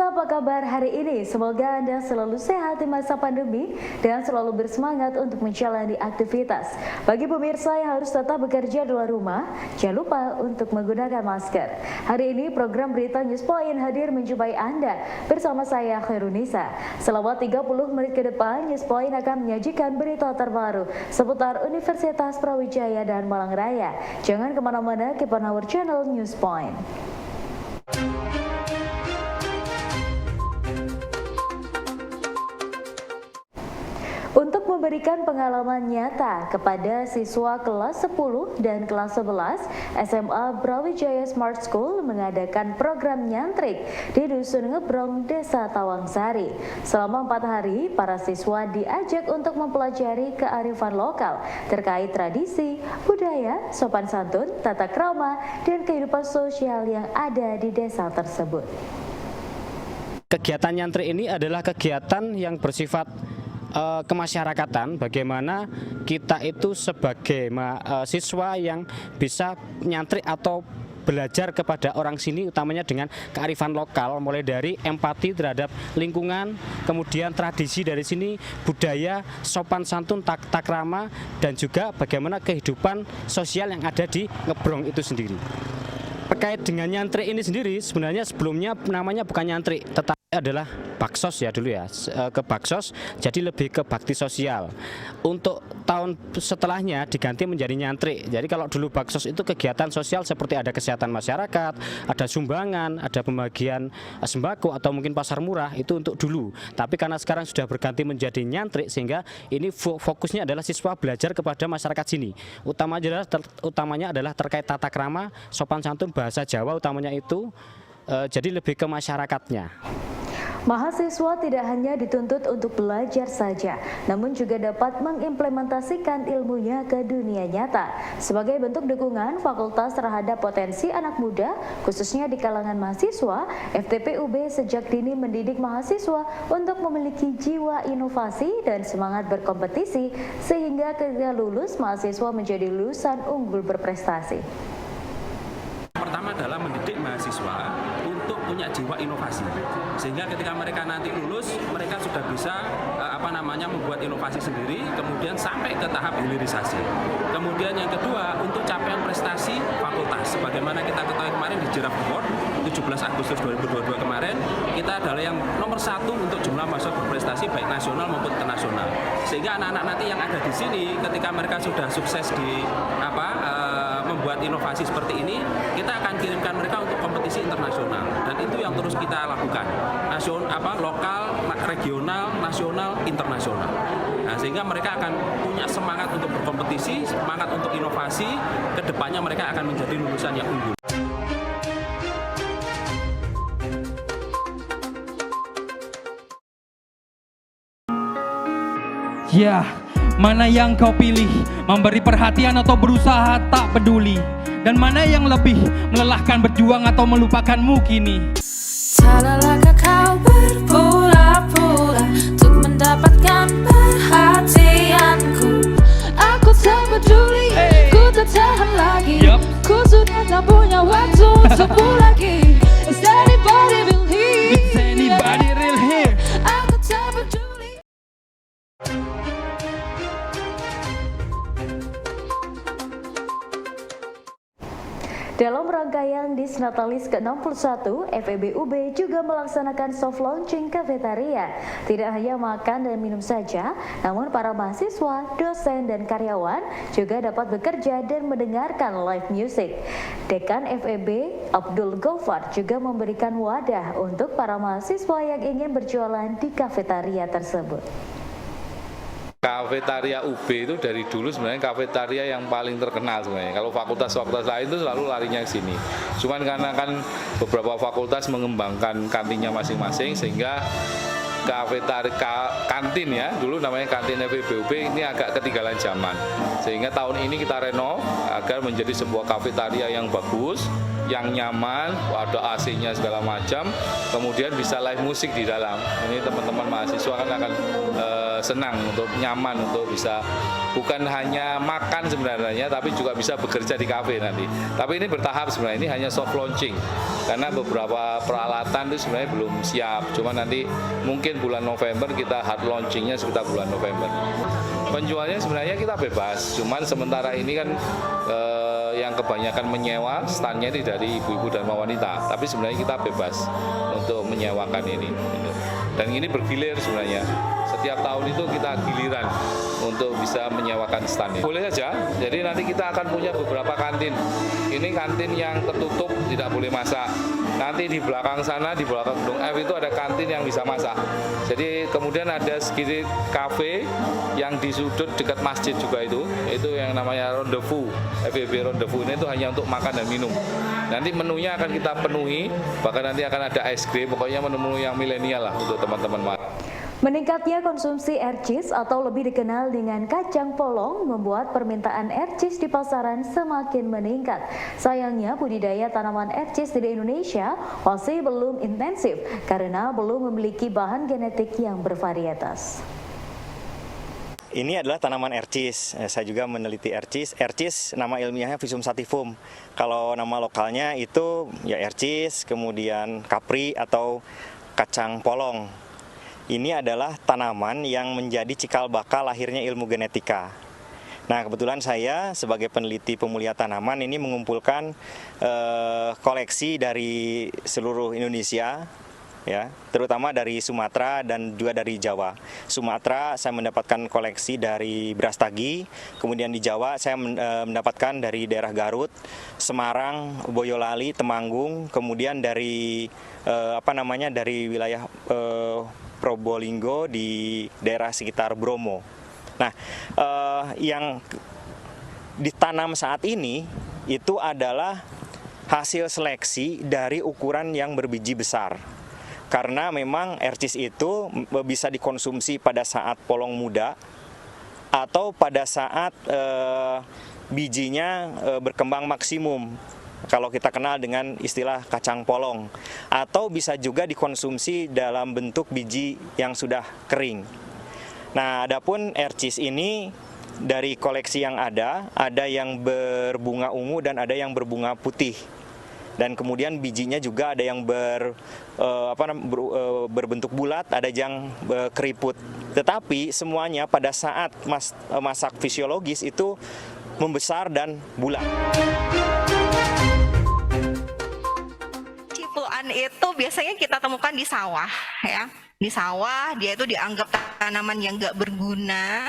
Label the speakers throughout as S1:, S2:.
S1: pemirsa, apa kabar hari ini? Semoga Anda selalu sehat di masa pandemi dan selalu bersemangat untuk menjalani aktivitas. Bagi pemirsa yang harus tetap bekerja di luar rumah, jangan lupa untuk menggunakan masker. Hari ini program Berita Newspoint hadir menjumpai Anda bersama saya Khairunisa. Selama 30 menit ke depan, Newspoint akan menyajikan berita terbaru seputar Universitas Brawijaya dan Malang Raya. Jangan kemana-mana, keep on our channel Newspoint. Untuk memberikan pengalaman nyata kepada siswa kelas 10 dan kelas 11, SMA Brawijaya Smart School mengadakan program nyantrik di Dusun Ngebrong, Desa Tawangsari. Selama 4 hari, para siswa diajak untuk mempelajari kearifan lokal terkait tradisi, budaya, sopan santun, tata krama, dan kehidupan sosial yang ada di desa tersebut.
S2: Kegiatan nyantrik ini adalah kegiatan yang bersifat kemasyarakatan, bagaimana kita itu sebagai siswa yang bisa nyantrik atau belajar kepada orang sini, utamanya dengan kearifan lokal, mulai dari empati terhadap lingkungan, kemudian tradisi dari sini, budaya, sopan santun, tata krama, dan juga bagaimana kehidupan sosial yang ada di Ngebrong itu sendiri. Terkait dengan nyantrik ini sendiri, sebenarnya sebelumnya namanya bukan nyantrik, tetapi adalah baksos ya dulu ya, ke baksos, jadi lebih ke bakti sosial. Untuk tahun setelahnya diganti menjadi nyantrik. Jadi kalau dulu baksos itu kegiatan sosial seperti ada kesehatan masyarakat, ada sumbangan, ada pembagian sembako atau mungkin pasar murah, itu untuk dulu. Tapi karena sekarang sudah berganti menjadi nyantrik, sehingga ini fokusnya adalah siswa belajar kepada masyarakat sini. Utamanya adalah terkait tata krama, sopan santun, bahasa Jawa utamanya itu, jadi lebih ke masyarakatnya.
S1: Mahasiswa tidak hanya dituntut untuk belajar saja, namun juga dapat mengimplementasikan ilmunya ke dunia nyata. Sebagai bentuk dukungan fakultas terhadap potensi anak muda, khususnya di kalangan mahasiswa, FTP UB sejak dini mendidik mahasiswa untuk memiliki jiwa inovasi dan semangat berkompetisi, sehingga ketika lulus, mahasiswa menjadi lulusan unggul berprestasi.
S3: Pertama adalah mendidik mahasiswa untuk punya jiwa inovasi, sehingga ketika mereka nanti lulus, mereka sudah bisa membuat inovasi sendiri, kemudian sampai ke tahap hilirisasi. Kemudian yang kedua, untuk capaian prestasi fakultas, sebagaimana kita ketahui kemarin di Giraffe Award 17 Agustus 2022 kemarin, kita adalah yang nomor 1 untuk jumlah mahasiswa berprestasi baik nasional maupun internasional. Sehingga anak-anak nanti yang ada di sini, ketika mereka sudah sukses di membuat inovasi seperti ini, kita akan kirimkan mereka untuk kompetisi internasional, dan itu yang terus kita lakukan, lokal, regional, nasional, internasional. Nah, sehingga mereka akan punya semangat untuk berkompetisi, semangat untuk inovasi, kedepannya mereka akan menjadi lulusan yang unggul.
S4: Ya, mana yang kau pilih? Memberi perhatian atau berusaha tak peduli? Dan mana yang lebih melelahkan, berjuang atau melupakanmu kini?
S5: Salahkah kau berpura-pura untuk mendapatkan perhatianku? Aku tak peduli, ku tak tahan lagi. Ku sudah tak punya waktu untukmu lagi. Is anybody real here?
S4: Is anybody real here?
S5: Aku tak peduli.
S1: Dalam rangkaian Disnatalis ke-61, FEB UB juga melaksanakan soft launching kafetaria. Tidak hanya makan dan minum saja, namun para mahasiswa, dosen, dan karyawan juga dapat bekerja dan mendengarkan live music. Dekan FEB, Abdul Ghaffar, juga memberikan wadah untuk para mahasiswa yang ingin berjualan di kafetaria tersebut.
S6: Kafetaria UB itu dari dulu sebenarnya kafetaria yang paling terkenal sebenarnya. Kalau fakultas-fakultas lain itu selalu larinya ke sini. Cuman karena kan beberapa fakultas mengembangkan kantinnya masing-masing, sehingga kantin ya, dulu namanya kantin FEB UB, ini agak ketinggalan zaman. Sehingga tahun ini kita renov agar menjadi sebuah kafetaria yang bagus, yang nyaman, ada AC-nya segala macam, kemudian bisa live musik di dalam. Ini teman-teman mahasiswa kan akan senang, untuk nyaman, untuk bisa bukan hanya makan sebenarnya, tapi juga bisa bekerja di kafe nanti. Tapi ini bertahap sebenarnya, ini hanya soft launching karena beberapa peralatan itu sebenarnya belum siap. Cuma nanti mungkin bulan November kita hard launchingnya sekitar bulan November. Penjualnya sebenarnya kita bebas, cuman sementara ini kan yang kebanyakan menyewa standnya ini dari ibu-ibu dan wanita, tapi sebenarnya kita bebas untuk menyewakan ini. Dan ini bergilir sebenarnya. Setiap tahun itu kita giliran untuk bisa menyewakan stand ini. Boleh saja, jadi nanti kita akan punya beberapa kantin. Ini kantin yang tertutup, tidak boleh masak. Nanti di belakang sana, di belakang gedung F itu ada kantin yang bisa masak. Jadi kemudian ada sedikit kafe yang di sudut dekat masjid juga itu yang namanya Rendezvous, FEB Rendezvous ini itu hanya untuk makan dan minum. Nanti menunya akan kita penuhi, bahkan nanti akan ada es krim, pokoknya menu-menu yang milenial lah untuk teman-teman.
S1: Meningkatnya konsumsi air cheese atau lebih dikenal dengan kacang polong membuat permintaan air cheese di pasaran semakin meningkat. Sayangnya budidaya tanaman air cheese di Indonesia masih belum intensif karena belum memiliki bahan genetik yang bervarietas.
S7: Ini adalah tanaman air cheese. Saya juga meneliti air cheese. Air cheese nama ilmiahnya Physarum sativum. Kalau nama lokalnya itu ya air cheese, kemudian kapri atau kacang polong. Ini adalah tanaman yang menjadi cikal bakal lahirnya ilmu genetika. Nah, kebetulan saya sebagai peneliti pemulia tanaman ini mengumpulkan koleksi dari seluruh Indonesia, ya, terutama dari Sumatera dan juga dari Jawa. Sumatera saya mendapatkan koleksi dari Brastagi, kemudian di Jawa saya mendapatkan dari daerah Garut, Semarang, Boyolali, Temanggung, kemudian dari dari wilayah Probolinggo di daerah sekitar Bromo. Nah, yang ditanam saat ini itu adalah hasil seleksi dari ukuran yang berbiji besar. Karena memang air cheese itu bisa dikonsumsi pada saat polong muda atau pada saat bijinya berkembang maksimum. Kalau kita kenal dengan istilah kacang polong, atau bisa juga dikonsumsi dalam bentuk biji yang sudah kering. Nah, adapun air cheese ini dari koleksi yang ada yang berbunga ungu dan ada yang berbunga putih. Dan kemudian bijinya juga ada yang berbentuk bulat, ada yang keriput. Tetapi semuanya pada saat masak fisiologis itu membesar dan bulat.
S8: Cipluan itu biasanya kita temukan di sawah, ya. Di sawah dia itu dianggap tanaman yang nggak berguna,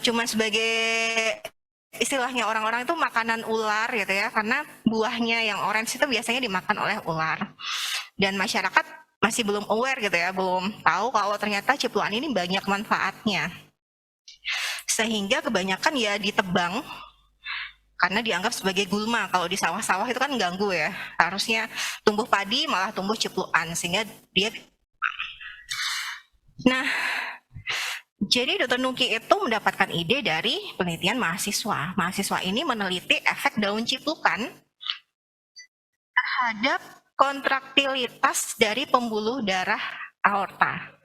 S8: cuman sebagai istilahnya orang-orang itu makanan ular gitu ya, karena buahnya yang orange itu biasanya dimakan oleh ular. Dan masyarakat masih belum aware gitu ya, belum tahu kalau ternyata cipluan ini banyak manfaatnya. Sehingga kebanyakan ya ditebang karena dianggap sebagai gulma. Kalau di sawah-sawah itu kan ganggu ya, harusnya tumbuh padi malah tumbuh cipluan, sehingga dia. Nah, jadi Dr. Nuki itu mendapatkan ide dari penelitian mahasiswa. Mahasiswa ini meneliti efek daun ciplukan terhadap kontraktilitas dari pembuluh darah aorta.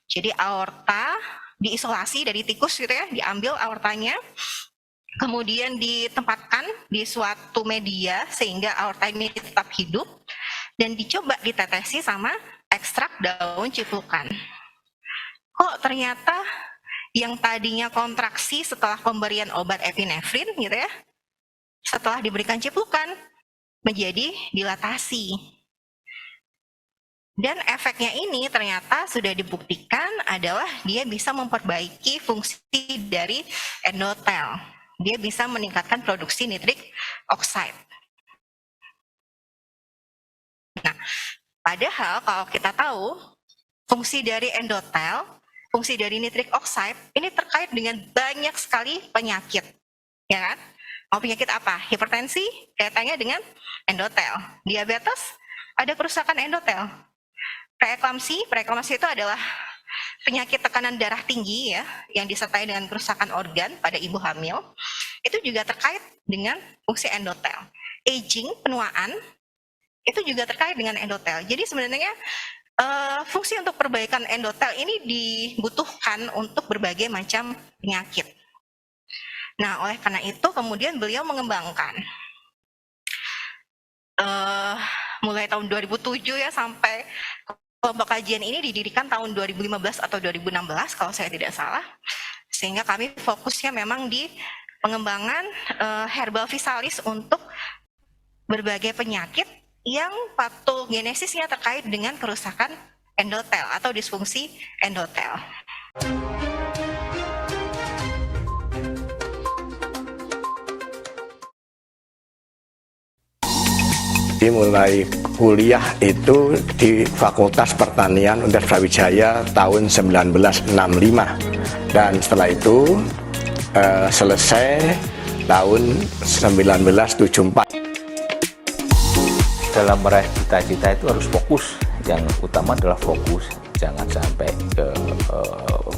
S8: Jadi aorta diisolasi dari tikus gitu ya, diambil aortanya, kemudian ditempatkan di suatu media sehingga aorta ini tetap hidup, dan dicoba ditetesi sama ekstrak daun ciplukan. Kok ternyata yang tadinya kontraksi setelah pemberian obat epinefrin gitu ya, setelah diberikan ciplukan menjadi dilatasi. Dan efeknya ini ternyata sudah dibuktikan adalah dia bisa memperbaiki fungsi dari endotel. Dia bisa meningkatkan produksi nitrik oxide. Nah, padahal kalau kita tahu fungsi dari endotel, fungsi dari nitrik oxide ini terkait dengan banyak sekali penyakit, ya kan? Mau penyakit apa? Hipertensi kaitannya dengan endotel. Diabetes ada kerusakan endotel. Preeklamsi itu adalah penyakit tekanan darah tinggi ya, yang disertai dengan kerusakan organ pada ibu hamil. Itu juga terkait dengan fungsi endotel. Aging, penuaan, itu juga terkait dengan endotel. Jadi sebenarnya Fungsi untuk perbaikan endotel ini dibutuhkan untuk berbagai macam penyakit. Nah, oleh karena itu kemudian beliau mengembangkan mulai tahun 2007 ya sampai kelompok kajian ini didirikan tahun 2015 atau 2016 kalau saya tidak salah. Sehingga kami fokusnya memang di pengembangan herbal visalis untuk berbagai penyakit yang patogenesisnya terkait dengan kerusakan endotel atau disfungsi endotel.
S9: Mulai kuliah itu di Fakultas Pertanian Universitas Brawijaya tahun 1965 dan setelah itu selesai tahun 1974.
S6: Dalam meraih cita-cita itu harus fokus. Yang utama adalah fokus, jangan sampai ke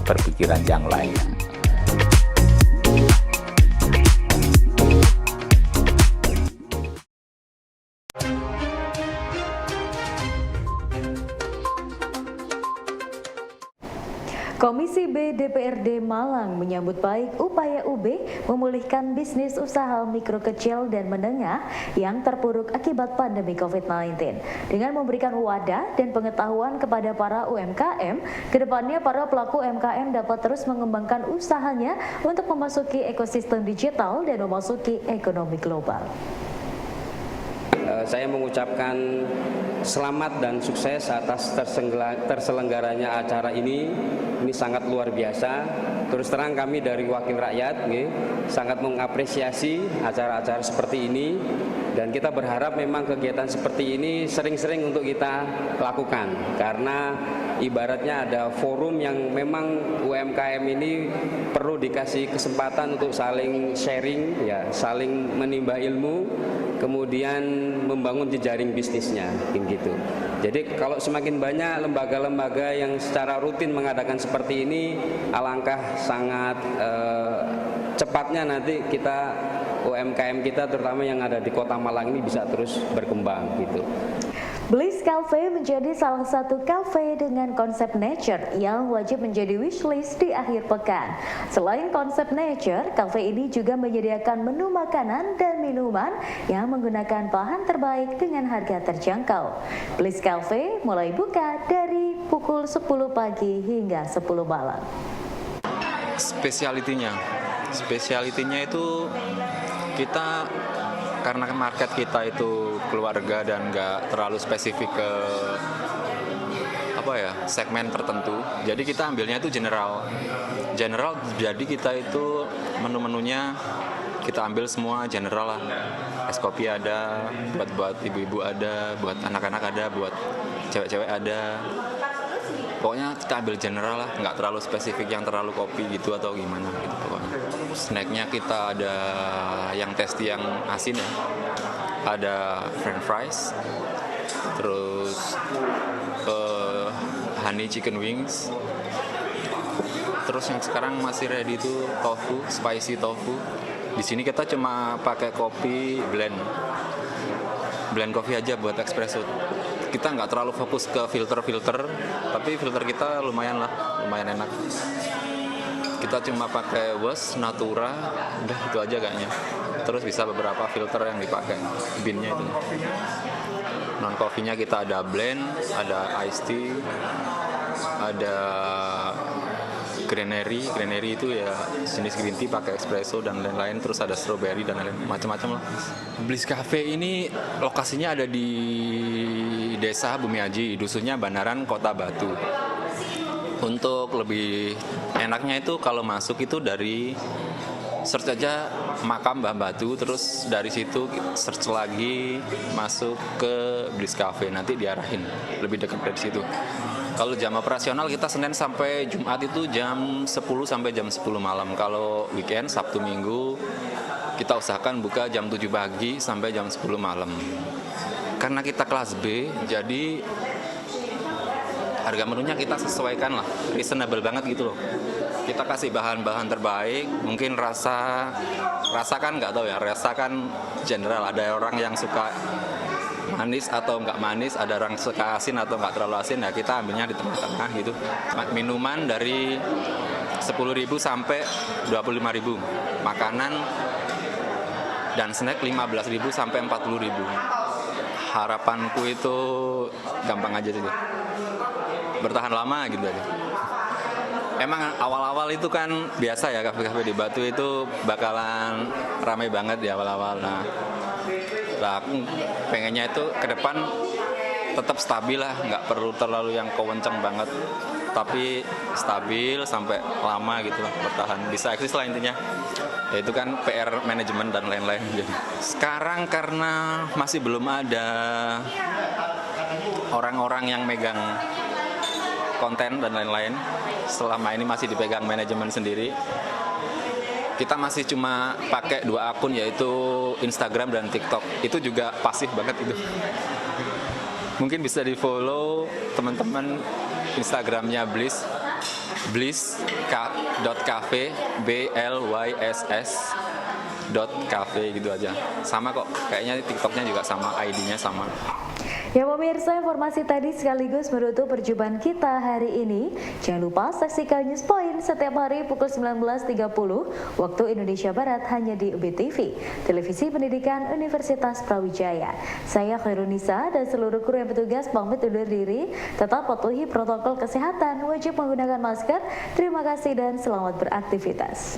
S6: berpikiran yang lain.
S1: Komisi B DPRD Malang menyambut baik upaya UB memulihkan bisnis usaha mikro kecil dan menengah yang terpuruk akibat pandemi COVID-19. Dengan memberikan wadah dan pengetahuan kepada para UMKM, kedepannya para pelaku UMKM dapat terus mengembangkan usahanya untuk memasuki ekosistem digital dan memasuki ekonomi global.
S10: Saya mengucapkan selamat dan sukses atas terselenggaranya acara ini sangat luar biasa. Terus terang kami dari wakil rakyat sangat mengapresiasi acara-acara seperti ini dan kita berharap memang kegiatan seperti ini sering-sering untuk kita lakukan karena ibaratnya ada forum yang memang UMKM ini perlu dikasih kesempatan untuk saling sharing ya, saling menimba ilmu, kemudian membangun jejaring bisnisnya gitu. Jadi kalau semakin banyak lembaga-lembaga yang secara rutin mengadakan seperti ini, alangkah sangat cepatnya nanti kita UMKM kita terutama yang ada di Kota Malang ini bisa terus berkembang gitu.
S1: Bliss Cafe menjadi salah satu kafe dengan konsep nature yang wajib menjadi wishlist di akhir pekan. Selain konsep nature, kafe ini juga menyediakan menu makanan dan minuman yang menggunakan bahan terbaik dengan harga terjangkau. Bliss Cafe mulai buka dari pukul 10 pagi hingga 10 malam.
S11: Spesialitinya itu kita karena market kita itu keluarga dan nggak terlalu spesifik ke segmen tertentu, jadi kita ambilnya itu general. Jadi kita itu menu-menunya kita ambil semua general lah. Es kopi ada, buat ibu-ibu ada, buat anak-anak ada, buat cewek-cewek ada. Pokoknya kita ambil general lah, nggak terlalu spesifik yang terlalu kopi gitu atau gimana gitu pokoknya. Snacknya kita ada yang tasty yang asin ya, ada french fries, terus honey chicken wings, terus yang sekarang masih ready itu tofu, spicy tofu. Di sini kita cuma pakai kopi blend kopi aja buat espresso. Kita nggak terlalu fokus ke filter, tapi filter kita lumayan enak. Kita cuma pakai WES, Natura, udah itu aja kayaknya. Terus bisa beberapa filter yang dipakai, binnya itu. Non coffee-nya kita ada blend, ada iced tea, ada Granary itu ya jenis green tea pakai espresso dan lain-lain, terus ada strawberry dan lain-lain, macam-macam lah. Bliss Cafe ini lokasinya ada di Desa Bumiaji, dusunnya Banaran, Kota Batu. Untuk lebih enaknya itu kalau masuk itu dari search aja makam Mbah Batu, terus dari situ search lagi masuk ke Bliss Cafe, nanti diarahin lebih dekat dari situ. Kalau jam operasional kita Senin sampai Jumat itu jam 10 sampai jam 10 malam. Kalau weekend, Sabtu Minggu, kita usahakan buka jam 7 pagi sampai jam 10 malam. Karena kita kelas B, jadi harga menunya kita sesuaikan lah, reasonable banget gitu loh. Kita kasih bahan-bahan terbaik, mungkin rasa kan nggak tahu ya, rasa kan general. Ada orang yang suka manis atau nggak manis, ada yang suka asin atau nggak terlalu asin, ya kita ambilnya di tengah-tengah gitu. Minuman dari 10.000 sampai 25.000, makanan dan snack 15.000 sampai 40.000. Harapanku itu gampang aja sih, bertahan lama gitu aja. Emang awal-awal itu kan biasa ya, kafe-kafe di Batu itu bakalan ramai banget di awal-awal. Nah, aku pengennya itu ke depan tetap stabil lah, nggak perlu terlalu yang kewenceng banget, tapi stabil sampai lama gitu lah, bertahan, bisa eksis lah intinya. Ya itu kan PR manajemen dan lain-lain. Sekarang karena masih belum ada orang-orang yang megang konten dan lain-lain, selama ini masih dipegang manajemen sendiri. Kita masih cuma pakai 2 akun, yaitu Instagram dan TikTok. Itu juga pasif banget itu. Mungkin bisa di follow teman-teman Instagramnya Bliss, bliss.cafe, BLYSS.cafe gitu aja. Sama kok, kayaknya TikToknya juga sama, ID-nya sama.
S1: Ya pemirsa, informasi tadi sekaligus menutup perjumpaan kita hari ini. Jangan lupa saksikan News Point setiap hari pukul 19.30 waktu Indonesia Barat hanya di UBTV, Televisi Pendidikan Universitas Brawijaya. Saya Khairunisa dan seluruh kru yang bertugas pamit undur diri. Tetap patuhi protokol kesehatan, wajib menggunakan masker. Terima kasih dan selamat beraktivitas.